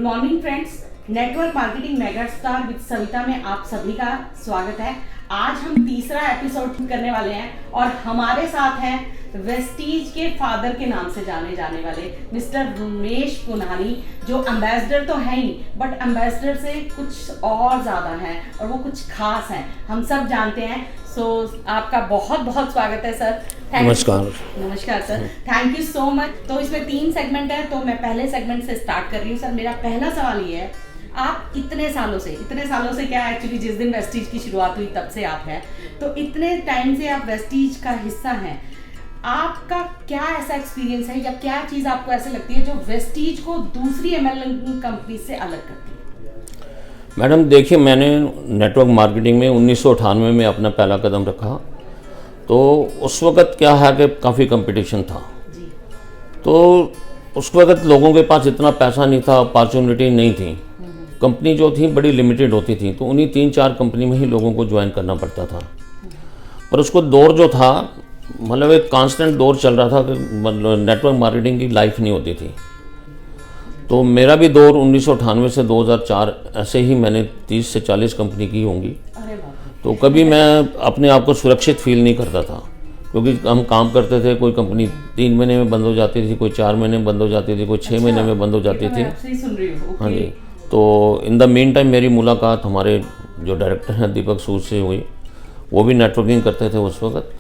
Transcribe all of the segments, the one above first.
Morning friends, network marketing mega star with Savita में आप सभी का स्वागत है। आज हम तीसरा एपिसोड करने वाले हैं और हमारे साथ हैं वेस्टीज के फादर के नाम से जाने जाने वाले मिस्टर रमेश पुनानी, जो एम्बेसडर तो है ही बट एम्बेसडर से कुछ और ज्यादा है और वो कुछ खास है, हम सब जानते हैं। सो आपका बहुत बहुत स्वागत है सर। नमस्कार sir, thank you so much. तो इसमें 3 सेगमेंट है, तो मैं पहले सेगमेंट से स्टार्ट कर रही हूँ। सर मेरा पहला सवाल ये है, आप इतने सालों से क्या एक्चुअली जिस दिन वेस्टीज की शुरुआत हुई तब से आप हैं, तो इतने टाइम से आप वेस्टीज का हिस्सा हैं, आपका क्या ऐसा एक्सपीरियंस है या क्या चीज़ आपको ऐसे लगती है जो वेस्टीज को दूसरी एमएलएम कंपनी से अलग करती है? मैडम देखिए, मैंने नेटवर्क मार्केटिंग में 1998 में अपना पहला कदम रखा, तो उस वक़्त क्या है कि काफ़ी कंपटीशन था जी। तो उस वक़्त लोगों के पास इतना पैसा नहीं था, अपॉर्चुनिटी नहीं थी, कंपनी जो थी बड़ी लिमिटेड होती थी, तो उन्हीं 3-4 कंपनी में ही लोगों को ज्वाइन करना पड़ता था। पर उसको दौर जो था, मतलब एक कांस्टेंट दौर चल रहा था कि मतलब नेटवर्क मार्केटिंग की लाइफ नहीं होती थी। तो मेरा भी दौर 1998 से 2004 ऐसे ही मैंने 30 से 40 कंपनी की होंगी। तो कभी मैं अपने आप को सुरक्षित फील नहीं करता था, क्योंकि हम काम करते थे, कोई कंपनी 3 महीने में बंद हो जाती थी, कोई 4 महीने में बंद हो जाती थी, कोई 6 महीने में बंद हो जाती थी। हाँ जी। तो इन द मीन टाइम मेरी मुलाकात हमारे जो डायरेक्टर हैं दीपक सूद से हुई, वो भी नेटवर्किंग करते थे उस वक्त।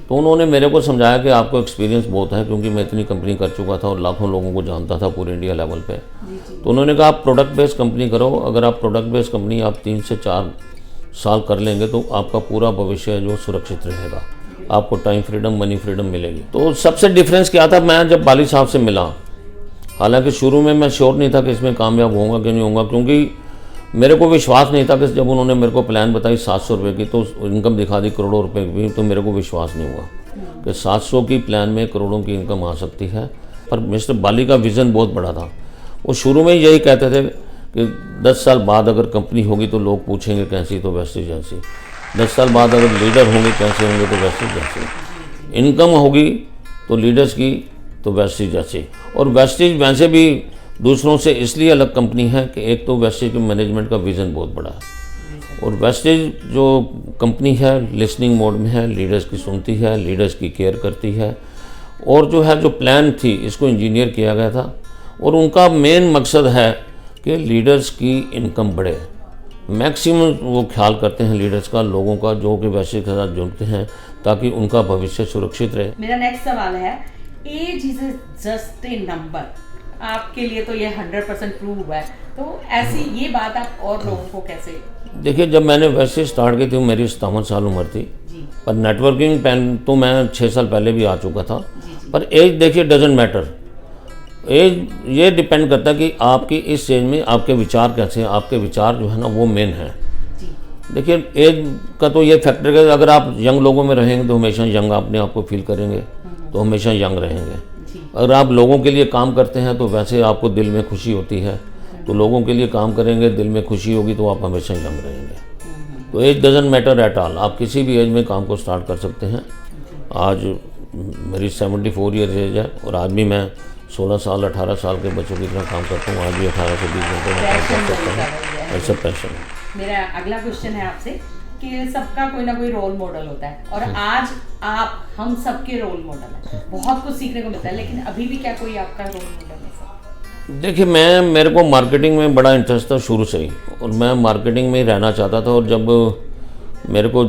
तो उन्होंने मेरे को समझाया कि आपको एक्सपीरियंस बहुत है, क्योंकि मैं इतनी कंपनी कर चुका था और लाखों लोगों को जानता था पूरे इंडिया लेवल पे। तो उन्होंने कहा आप प्रोडक्ट बेस्ड कंपनी करो, अगर आप प्रोडक्ट बेस्ड कंपनी आप 3 से 4 साल कर लेंगे तो आपका पूरा भविष्य जो सुरक्षित रहेगा, आपको टाइम फ्रीडम, मनी फ्रीडम मिलेगी। तो सबसे डिफरेंस क्या था, मैं जब बाली साहब से मिला, हालांकि शुरू में मैं श्योर नहीं था कि इसमें कामयाब होऊंगा कि नहीं होऊंगा, क्योंकि मेरे को विश्वास नहीं था कि जब उन्होंने मेरे को प्लान बताई 700 रुपये की, तो इनकम दिखा दी करोड़ों रुपए की, तो मेरे को विश्वास नहीं हुआ कि 700 की प्लान में करोड़ों की इनकम आ सकती है। पर मिस्टर बाली का विज़न बहुत बड़ा था। वो शुरू में यही कहते थे कि 10 साल बाद अगर कंपनी होगी तो लोग पूछेंगे कैसी, तो वेस्टीज जैसी। 10 साल बाद अगर लीडर होंगे कैसे होंगे, तो वेस्टीज जैसी। इनकम होगी तो लीडर्स की, तो वेस्टीज जैसी। और वेस्टीज वैसे भी दूसरों से इसलिए अलग कंपनी है कि एक तो वेस्टीज के मैनेजमेंट का विज़न बहुत बड़ा है, और वेस्टीज जो कंपनी है लिसनिंग मोड में है, लीडर्स की सुनती है, लीडर्स की केयर करती है, और जो है जो प्लान थी इसको इंजीनियर किया गया था, और उनका मेन मकसद है कि लीडर्स की इनकम बढ़े। मैक्सिमम वो ख्याल करते हैं लीडर्स का, लोगों का, जो कि वेस्टीज के साथ जुड़ते हैं, ताकि उनका भविष्य सुरक्षित रहे। मेरा नेक्स्ट सवाल है, age is just a number, आपके लिए तो ये 100% प्रूव हुआ है, तो ऐसी ये बात आप और लोगों को कैसे? देखिए, जब मैंने वैसे स्टार्ट की थी मेरी 57 साल उम्र थी, पर नेटवर्किंग पैन तो मैं 6 साल पहले भी आ चुका था। पर एज देखिए डजेंट मैटर, एज ये डिपेंड करता है कि आपकी इस एज में आपके विचार कैसे हैं, आपके विचार जो है ना वो मेन है। देखिए एज का तो ये फैक्टर है, अगर आप यंग लोगों में रहेंगे तो हमेशा यंग अपने आप को फील करेंगे, तो हमेशा यंग रहेंगे। अगर आप लोगों के लिए काम करते हैं तो वैसे आपको दिल में खुशी होती है, तो लोगों के लिए काम करेंगे, दिल में खुशी होगी, तो आप हमेशा यंग रहेंगे। तो age doesn't matter at all, आप किसी भी एज में काम को स्टार्ट कर सकते हैं। आज मेरी 74 ईयर एज है, और आज भी मैं 16 साल 18 साल के बच्चों की तरह काम करता हूँ। आज भी 18 से 20 घंटे में काम कर सकता हूँ, ऐसा पैशन है। मेरा अगला क्वेश्चन है आपसे कि सबका कोई ना कोई रोल मॉडल होता है, और आज आप हम सबके रोल मॉडल हैं, बहुत कुछ सीखने को मिलता है, लेकिन अभी भी क्या कोई आपका रोल मॉडल है सर? देखिए, मेरे को मार्केटिंग में बड़ा इंटरेस्ट था शुरू से ही, और मैं मार्केटिंग में ही रहना चाहता था। और जब मेरे को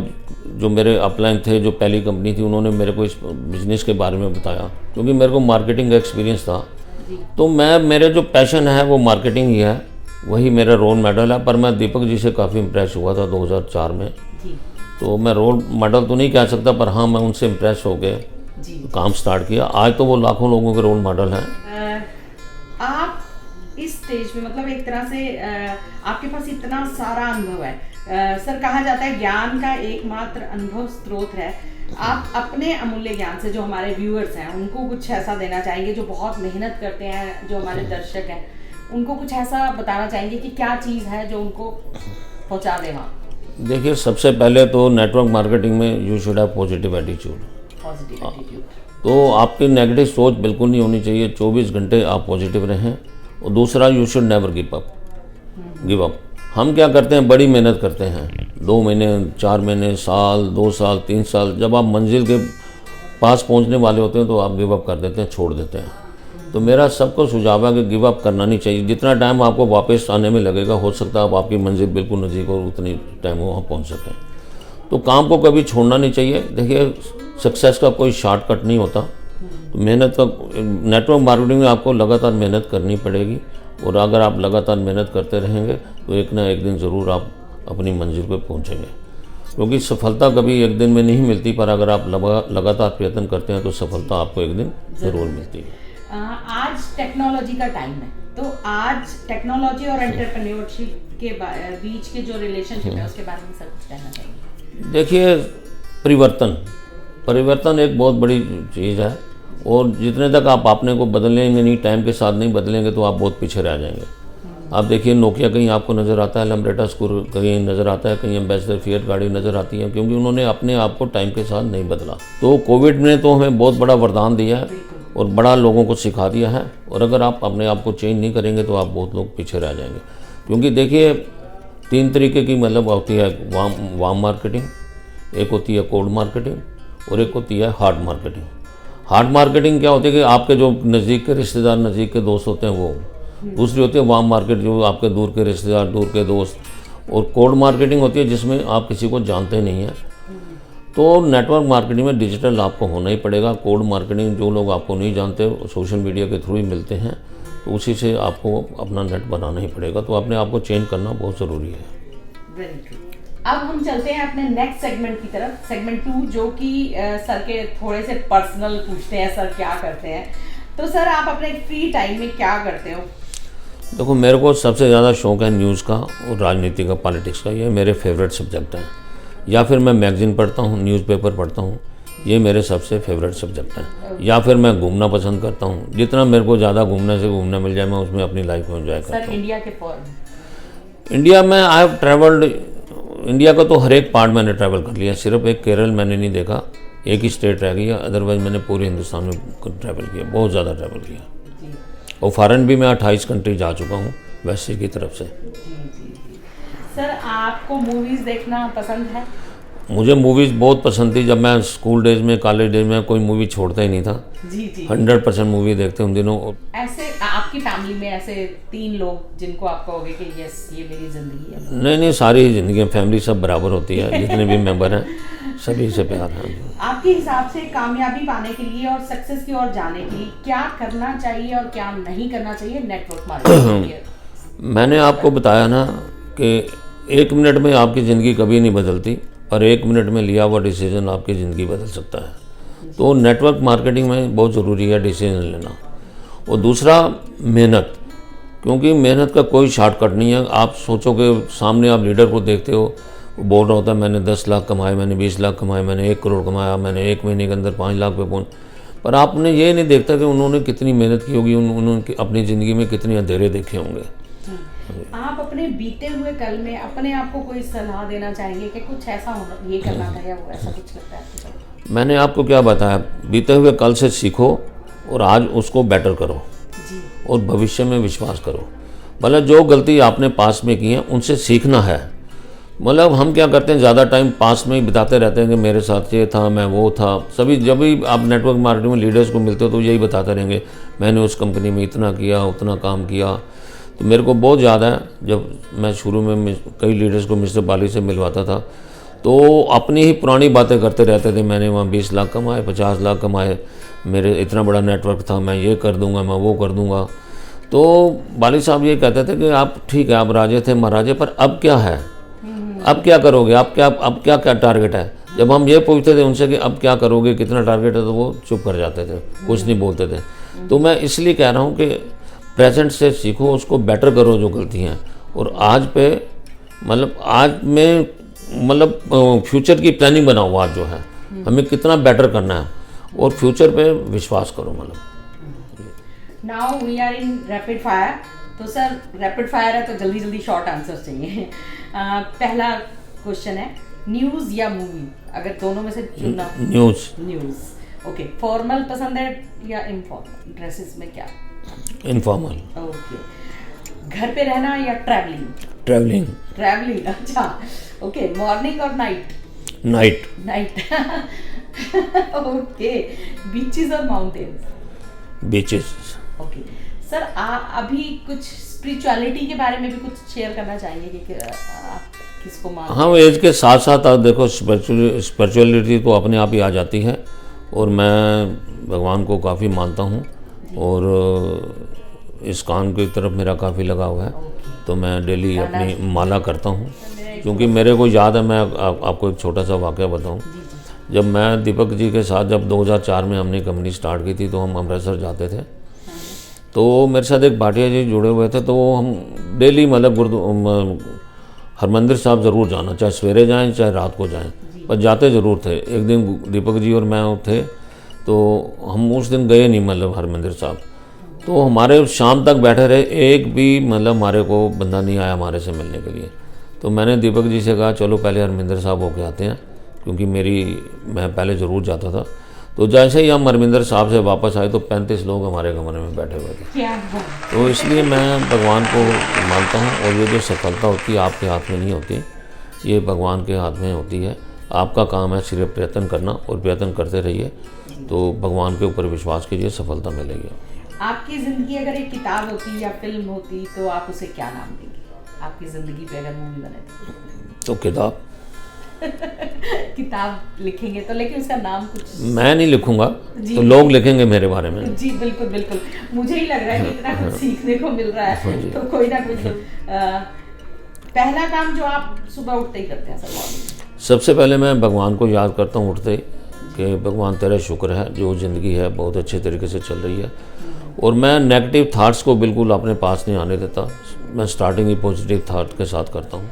जो मेरे अपलाइन थे, जो पहली कंपनी थी, उन्होंने मेरे को इस बिज़नेस के बारे में बताया, क्योंकि मेरे को मार्केटिंग का एक्सपीरियंस था, तो मेरे जो पैशन है वो मार्केटिंग ही है, वही मेरा रोल मॉडल है। पर मैं दीपक जी से काफ़ी इम्प्रेस हुआ था 2004 में, तो मैं रोल मॉडल तो नहीं कह सकता, पर हाँ मैं उनसे इम्प्रेस हो गए, काम स्टार्ट किया। आज तो वो लाखों लोगों के रोल मॉडल हैं। आप इस स्टेज में, मतलब एक तरह से आपके पास इतना सारा अनुभव है, सर कहा जाता है ज्ञान का एकमात्र अनुभव स्रोत है। आप अपने अमूल्य ज्ञान से जो हमारे व्यूअर्स हैं उनको कुछ ऐसा देना चाहेंगे, जो बहुत मेहनत करते हैं, जो हमारे दर्शक हैं, उनको कुछ ऐसा बताना चाहेंगे कि क्या चीज़ है जो उनको पहुंचा दे वहाँ? देखिए, सबसे पहले तो नेटवर्क मार्केटिंग में you should have positive attitude. तो आपकी नेगेटिव सोच बिल्कुल नहीं होनी चाहिए, 24 घंटे आप पॉजिटिव रहें, और दूसरा you should never give up. हम क्या करते हैं, बड़ी मेहनत करते हैं, 2 महीने 4 महीने, साल 2 साल 3 साल, जब आप मंजिल के पास पहुंचने वाले होते हैं तो आप गिव अप कर देते हैं, छोड़ देते हैं। तो मेरा सबको सुझाव है कि गिव अप करना नहीं चाहिए। जितना टाइम आपको वापस आने में लगेगा, हो सकता है आप आपकी मंजिल बिल्कुल नज़दीक और उतनी टाइम में वहाँ पहुँच सकें। तो काम को कभी छोड़ना नहीं चाहिए। देखिए, सक्सेस का कोई शॉर्टकट नहीं होता। तो मेहनत का, नेटवर्क मार्केटिंग में आपको लगातार मेहनत करनी पड़ेगी, और अगर आप लगातार मेहनत करते रहेंगे तो एक ना एक दिन ज़रूर आप अपनी मंजिल पर पहुँचेंगे। क्योंकि सफलता कभी एक दिन में नहीं मिलती, पर अगर आप लगातार प्रयत्न करते हैं तो सफलता आपको एक दिन ज़रूर मिलती है। आज टेक्नोलॉजी का टाइम है, तो आज टेक्नोलॉजी और एंटरप्रेन्योरशिप के बीच के जो रिलेशनशिप है उसके बारे में सर कुछ कहना चाहिए। देखिए, परिवर्तन एक बहुत बड़ी चीज़ है, और जितने तक आप अपने को बदलेंगे नहीं, टाइम के साथ नहीं बदलेंगे, तो आप बहुत पीछे रह जाएंगे। आप देखिए, नोकिया कहीं आपको नज़र आता है, लम्ब्रेटा स्कूटर कहीं नज़र आता है, कहीं एम्बेसडर फिएट गाड़ी नज़र आती है, क्योंकि उन्होंने अपने आप को टाइम के साथ नहीं बदला। तो कोविड ने तो हमें बहुत बड़ा वरदान दिया है और बड़ा लोगों को सिखा दिया है, और अगर आप अपने आप को चेंज नहीं करेंगे तो आप बहुत लोग पीछे रह जाएंगे। क्योंकि देखिए, 3 तरीके की मतलब होती है वार्म मार्केटिंग, एक होती है कोल्ड मार्केटिंग, और एक होती है हार्ड मार्केटिंग। हार्ड मार्केटिंग क्या होती है कि आपके जो नज़दीक के रिश्तेदार, नज़दीक के दोस्त होते हैं वो। दूसरी होती है वार्म मार्केट, जो आपके दूर के रिश्तेदार, दूर के दोस्त। और कोल्ड मार्केटिंग होती है जिसमें आप किसी को जानते नहीं हैं। तो नेटवर्क मार्केटिंग में डिजिटल आपको होना ही पड़ेगा। कोल्ड मार्केटिंग, जो लोग आपको नहीं जानते, सोशल मीडिया के थ्रू ही मिलते हैं, तो उसी से आपको अपना नेट बनाना ही पड़ेगा। तो अपने आप को चेंज करना बहुत ज़रूरी है। Very true. अब हम चलते हैं अपने नेक्स्ट सेगमेंट की तरफ, सेगमेंट 2, जो कि सर के थोड़े से पर्सनल पूछते हैं, सर क्या करते हैं। तो सर, आप अपने फ्री टाइम में क्या करते हो? देखो, मेरे को सबसे ज़्यादा शौक़ है न्यूज़ का और राजनीति का, पॉलिटिक्स का। ये मेरे फेवरेट सब्जेक्ट हैं। या फिर मैं मैगज़ीन पढ़ता हूँ, न्यूज़पेपर पढ़ता हूँ, ये मेरे सबसे फेवरेट सब्जेक्ट हैं। या फिर मैं घूमना पसंद करता हूँ। जितना मेरे को ज़्यादा घूमने से घूमना मिल जाए, मैं उसमें अपनी लाइफ में एंजॉय करता हूँ। सर, इंडिया के फॉरेन? इंडिया में आई हैव ट्रैवल्ड। इंडिया का तो हर एक पार्ट मैंने ट्रैवल कर लिया। सिर्फ एक केरल मैंने नहीं देखा, एक ही स्टेट रह गई है, अदरवाइज मैंने पूरे हिंदुस्तान में ट्रैवल किया, बहुत ज़्यादा ट्रैवल किया। और फॉरेन भी मैं 28 कंट्री जा चुका हूँ वैसे की तरफ से। सर, आपको मूवीज़ देखना पसंद है? मुझे मूवीज़ बहुत पसंद थी। जब मैं स्कूल डेज में, कॉलेज डेज में, कोई मूवी छोड़ता ही नहीं था। जी। 100% मूवी देखते उन दिनों। ऐसे आपकी फैमिली में ऐसे 3 लोग जिनको आप कहोगे कि यस, ये मेरी ज़िंदगी है? नहीं, सारी ज़िंदगी, फैमिली सब बराबर होती है, जितने भी मेंबर हैं सभी से प्यार है। आपके हिसाब से कामयाबी पाने के लिए और सक्सेस की ओर जाने के लिए क्या करना चाहिए और क्या नहीं करना चाहिए नेटवर्क मार्केटिंग के? मैंने आपको बताया ना कि 1 मिनट में आपकी ज़िंदगी कभी नहीं बदलती, और 1 मिनट में लिया हुआ डिसीजन आपकी ज़िंदगी बदल सकता है। तो नेटवर्क मार्केटिंग में बहुत ज़रूरी है डिसीजन लेना। और दूसरा, मेहनत। क्योंकि मेहनत का कोई शॉर्टकट नहीं है। आप सोचो कि सामने आप लीडर को देखते हो, वो बोल रहा होता है मैंने 10 लाख कमाए, मैंने 20 लाख कमाए, मैंने 1 करोड़ कमाया, मैंने 1 महीने के अंदर 5 लाख पे पहुँच। पर आपने ये नहीं देखता कि उन्होंने कितनी मेहनत की होगी, उन्होंने अपनी ज़िंदगी में कितने अंधेरे देखे होंगे। आप अपने बीते हुए कल में अपने आप को कोई सलाह देना चाहेंगे कि कुछ ऐसा होना, ये करना था, या वो ऐसा कुछ लगता है आपको? मैंने आपको क्या बताया, बीते हुए कल से सीखो और आज उसको बेटर करो जी। और भविष्य में विश्वास करो। मतलब जो गलती आपने पास में की है उनसे सीखना है। मतलब हम क्या करते हैं, ज़्यादा टाइम पास में ही बिताते रहते हैं कि मेरे साथ ये था, मैं वो था। सभी जब भी आप नेटवर्क मार्केटिंग में लीडर्स को मिलते हो तो यही बताते रहेंगे, मैंने उस कंपनी में इतना किया, उतना काम किया। तो मेरे को बहुत याद है, जब मैं शुरू में कई लीडर्स को मिस्टर बाली से मिलवाता था, तो अपनी ही पुरानी बातें करते रहते थे। मैंने वहाँ 20 लाख कमाए, 50 लाख कमाए, मेरे इतना बड़ा नेटवर्क था, मैं ये कर दूँगा, मैं वो कर दूँगा। तो बाली साहब ये कहते थे कि आप ठीक है, आप राजे थे महाराजे, पर अब क्या है, अब क्या करोगे, अब क्या टारगेट है। जब हम ये पूछते थे उनसे कि अब क्या करोगे, कितना टारगेट है, तो वो चुप कर जाते थे, कुछ नहीं बोलते थे। तो मैं इसलिए कह रहा हूँ कि प्रेजेंट से सीखो, उसको बेटर करो जो गलती हैं, और आज पे मतलब आज में मतलब फ्यूचर की प्लानिंग बनाओ। आज जो है हमें कितना बेटर करना है और फ्यूचर पे विश्वास करो। मतलब now we are in rapid fire. तो सर, रैपिड फायर है तो जल्दी जल्दी शॉर्ट आंसर चाहिए। पहला क्वेश्चन है, न्यूज़ या मूवी, अगर दोनों में से चुनना? न्यूज़। ओके। फॉर्मल पसंद है या इनफॉर्मल? ड्रेसेस में क्या इनफॉर्मल। ओके, घर पे रहना या ट्रैवलिंग? ट्रैवलिंग। ट्रैवलिंग, अच्छा। ओके, मॉर्निंग और night? Night. Night. Okay, beaches और माउंटेन्स? बीचेस। ओके सर, अभी कुछ स्पिरिचुअलिटी के बारे में भी कुछ शेयर करना चाहेंगे कि आप किसको मानते हैं? हाँ, एज के साथ साथ आप देखो स्पिरिचुअलिटी तो अपने आप ही आ जाती है, और मैं भगवान को काफ़ी मानता हूँ, और इस्कॉन की तरफ मेरा काफ़ी लगाव है। तो मैं डेली अपनी माला करता हूँ, क्योंकि मेरे को याद है, मैं आपको एक छोटा सा वाक़या बताऊँ। जब मैं दीपक जी के साथ जब 2004 में हमने कंपनी स्टार्ट की थी, तो हम अमृतसर जाते थे, तो मेरे साथ एक भाटिया जी जुड़े हुए थे। तो हम डेली मतलब हरमंदिर साहब ज़रूर जाना, चाहे सवेरे जाएं चाहे रात को जाएं, पर जाते ज़रूर थे। एक दिन दीपक जी और मैं थे, तो हम उस दिन गए नहीं मतलब हरमंदिर साहब। तो हमारे शाम तक बैठे रहे, एक भी मतलब हमारे को बंदा नहीं आया हमारे से मिलने के लिए। तो मैंने दीपक जी से कहा चलो पहले हरमंदिर साहब होके आते हैं, क्योंकि मैं पहले ज़रूर जाता था। तो जैसे ही हम हरमिंदर साहब से वापस आए, तो 35 लोग हमारे कमरे में बैठे हुए थे। क्या बात। तो इसलिए मैं भगवान को मानता हूँ, और ये जो सफलता होती है आपके हाथ में नहीं होती, ये भगवान के हाथ में होती है। आपका काम है सिर्फ प्रयत्न करना, और प्रयत्न करते रहिए, तो भगवान के ऊपर विश्वास कीजिए, सफलता मिलेगी। आपकी ज़िंदगी अगर एक किताब होती या फिल्म होती, तो आप उसे क्या नाम देंगे? आपकी ज़िंदगी पे अगर मूवी बने तो किताब। किताब लिखेंगे तो, लेकिन उसका नाम कुछ मैं नहीं लिखूंगा, तो लोग लिखेंगे मेरे बारे में। जी बिल्कुल बिल्कुल, मुझे ही लग रहा है कि इतना कुछ सीखने को मिल रहा है, तो कोई ना कुछ। पहला काम जो आप सुबह उठते ही करते हैं सर मॉर्निंग? सबसे पहले मैं भगवान को याद करता हूँ उठते, कि भगवान तेरा शुक्र है जो ज़िंदगी है बहुत अच्छे तरीके से चल रही है, और मैं नेगेटिव थाट्स को बिल्कुल अपने पास नहीं आने देता। मैं स्टार्टिंग ही पॉजिटिव थाट के साथ करता हूँ।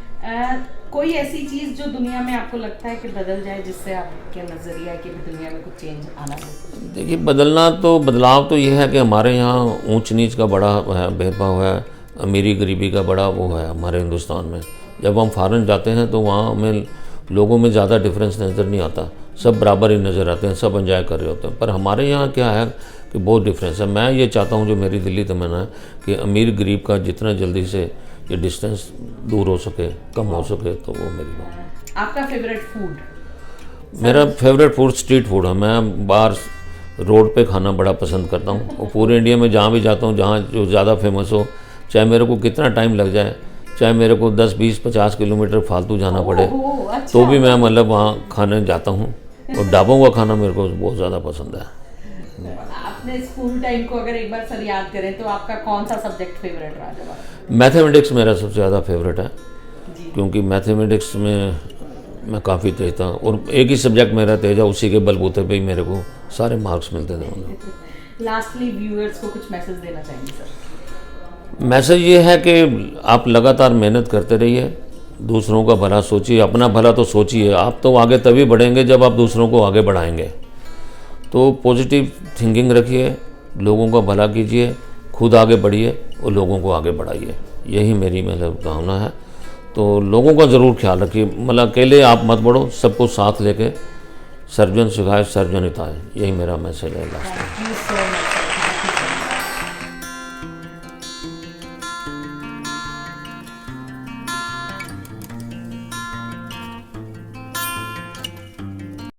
कोई ऐसी चीज़ जो दुनिया में आपको लगता है कि बदल जाए, जिससे आपके नज़रिया कि दुनिया में कुछ चेंज आना है? देखिए, बदलाव तो ये है कि हमारे यहाँ ऊंच नीच का बड़ा है, भेदभाव है, अमीरी गरीबी का बड़ा वो है हमारे हिंदुस्तान में। जब हम फॉरेन जाते हैं तो वहाँ हमें लोगों में ज़्यादा डिफरेंस नज़र नहीं आता, सब बराबर ही नज़र आते हैं, सब एंजॉय कर रहे होते हैं। पर हमारे यहाँ क्या है कि बहुत डिफरेंस है। मैं ये चाहता हूँ, जो मेरी दिल्ली तमन्ना है, कि अमीर गरीब का जितना जल्दी से ये डिस्टेंस दूर हो सके, कम हो सके, तो वो मेरी बात। आपका फेवरेट फूड? मेरा फेवरेट फूड स्ट्रीट फूड है। मैं बाहर रोड पे खाना बड़ा पसंद करता हूँ, और पूरे इंडिया में जहाँ भी जाता हूँ, जहाँ जो ज़्यादा फेमस हो, चाहे मेरे को कितना टाइम लग जाए, चाहे मेरे को 10, 20, 50 किलोमीटर फालतू जाना पड़े, अच्छा। तो भी मैं मतलब वहाँ खाने जाता हूँ। और ढाबों का खाना मेरे को बहुत ज़्यादा पसंद है। अपने स्कूल टाइम को अगर एक बार सर याद करें, तो आपका कौन सा सब्जेक्ट फेवरेट रहा जब? मैथमेटिक्स मेरा सबसे ज़्यादा फेवरेट है, क्योंकि मैथमेटिक्स में मैं काफ़ी तेज था, और एक ही सब्जेक्ट मेरा तेज है, उसी के बलबूते पे ही मेरे को सारे मार्क्स मिलते थे। लास्टली व्यूअर्स को कुछ मैसेज देना चाहेंगे सर? मैसेज ये है कि आप लगातार मेहनत करते रहिए, दूसरों का भला सोचिए, अपना भला तो सोचिए। आप तो आगे तभी बढ़ेंगे जब आप दूसरों को आगे बढ़ाएंगे। तो पॉजिटिव थिंकिंग रखिए, लोगों का भला कीजिए, खुद आगे बढ़िए और लोगों को आगे बढ़ाइए। यही मेरी मतलब भावना है। तो लोगों का ज़रूर ख्याल रखिए, मतलब अकेले आप मत बढ़ो, सबको साथ लेके सर्वजन सुखाए सर्वजन हिताय, यही मेरा मैसेज है लास्ट में।